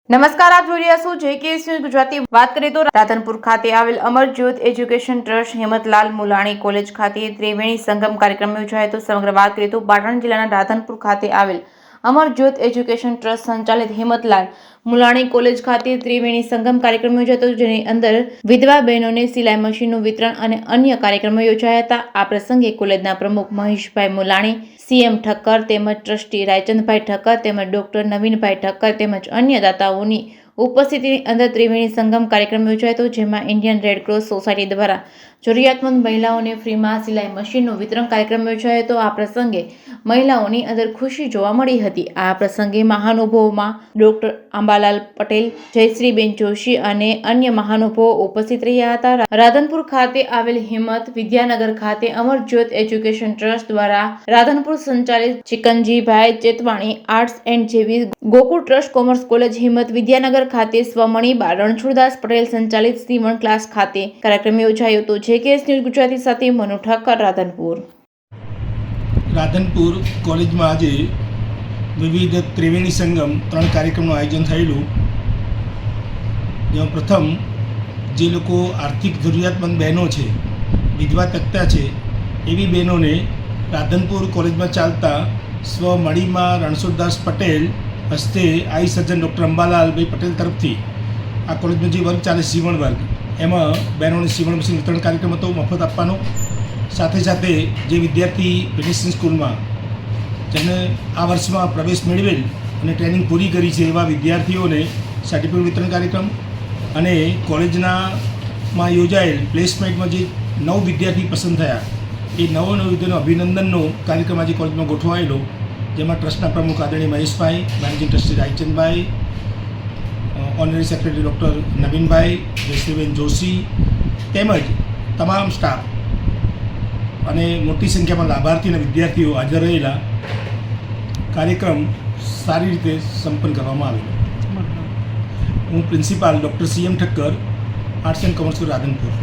નમસ્કાર, આપ જોઈ રહ્યા છો JKS ન્યૂઝ ગુજરાતી। વાત કરીએ તો રાધનપુર ખાતે આવેલ Amarjyot education trust Hematlal Mulani college ખાતે ત્રિવેણી સંગમ કાર્યક્રમ યોજાયો હતો। સમગ્ર વાત કરીએ તો પાટણ જિલ્લાના રાધનપુર ખાતે આવેલ અમરજ્યોત એજ્યુકેશન ટ્રસ્ટ સંચાલિત હેમતલાલ મુલાણી કોલેજ ખાતે ત્રિવેણી સંગમ કાર્યક્રમ યોજાયો હતો, જેની અંદર વિધવા બહેનોને સિલાઈ મશીનનું વિતરણ અને અન્ય કાર્યક્રમો યોજાયા હતા। આ પ્રસંગે કોલેજના પ્રમુખ મહેશભાઈ મુલાણી, CM ઠક્કર તેમજ ટ્રસ્ટી રાયચંદભાઈ ઠક્કર તેમજ ડોક્ટર નવીનભાઈ ઠક્કર તેમજ અન્ય દાતાઓની ઉપસ્થિતિની અંદર ત્રિવેણી સંગમ કાર્યક્રમ યોજાયો હતો, જેમાં ઇન્ડિયન રેડ ક્રોસ સોસાયટી દ્વારા જરૂરિયાતમંદ મહિલાઓને ફ્રીમાં સિલાઈ મશીનનું વિતરણ કાર્યક્રમ યોજાયો હતો। આ પ્રસંગે મહિલાઓની અંદર ખુશી જોવા મળી હતી। આ પ્રસંગે મહાનુભાવોમાં ડોક્ટર અંબાલાલ પટેલ, જયશ્રીબેન જોશી અને અન્ય મહાનુભાવો ઉપસ્થિત રહ્યા હતા। રાધનપુર ખાતે આવેલ હિંમત વિદ્યાનગર ખાતે અમરજ્યોત એજ્યુકેશન ટ્રસ્ટ દ્વારા રાધનપુર સંચાલિત ચિકનજીભાઈ ચેતવાણી આર્ટ્સ એન્ડ જેવી ગોકુળ ટ્રસ્ટ કોમર્સ કોલેજ હિંમત વિદ્યાનગર ખાતે સ્વમણીબા રણછોડદાસ પટેલ સંચાલિત સીવણ ક્લાસ ખાતે કાર્યક્રમ યોજાયો હતો। JKS ન્યૂઝ ગુજરાતી સાથે મનુ ઠક્કર, રાધનપુર કોલેજમાં આજે વિવિધ ત્રિવેણી સંગમ 3 કાર્યક્રમનું આયોજન થયેલું, જેમાં પ્રથમ જે લોકો આર્થિક જરૂરિયાતમંદ બહેનો છે, વિધવા તકતા છે, એવી બહેનોને રાધનપુર કોલેજમાં ચાલતા સ્વમણીમાં રણછોડદાસ પટેલ હસ્તે આઈ સર્જન ડૉક્ટર અંબાલાલભાઈ પટેલ તરફથી આ કોલેજનો જે વર્ગ ચાલે સીવણ વર્ગ, એમાં બહેનોને સીવણ મશીન વિતરણ કાર્યક્રમ હતો મફત આપવાનો। સાથે સાથે જે વિદ્યાર્થી વેકેશન સ્કૂલમાં જેમને આ વર્ષમાં પ્રવેશ મેળવેલ અને ટ્રેનિંગ પૂરી કરી છે એવા વિદ્યાર્થીઓને સર્ટિફિકેટ વિતરણ કાર્યક્રમ અને કોલેજમાં યોજાયેલ પ્લેસમેન્ટમાં જે 9 વિદ્યાર્થી પસંદ થયા એ 9 વિદ્યાર્થીઓનો અભિનંદનનો કાર્યક્રમ આજે કોલેજમાં ગોઠવાયેલો, જેમાં ટ્રસ્ટના પ્રમુખ આદરણીય Maheshbhai, managing trustee Raichandbhai, honorary secretary doctor Navinbhai, Jayshreeben Joshi તેમજ તમામ સ્ટાફ અને મોટી સંખ્યામાં લાભાર્થી અને વિદ્યાર્થીઓ હાજર રહેલા કાર્યક્રમ સારી રીતે સંપન્ન કરવામાં આવેલો। હું principal doctor CM Thakkar, arts and commerce Radhanpur.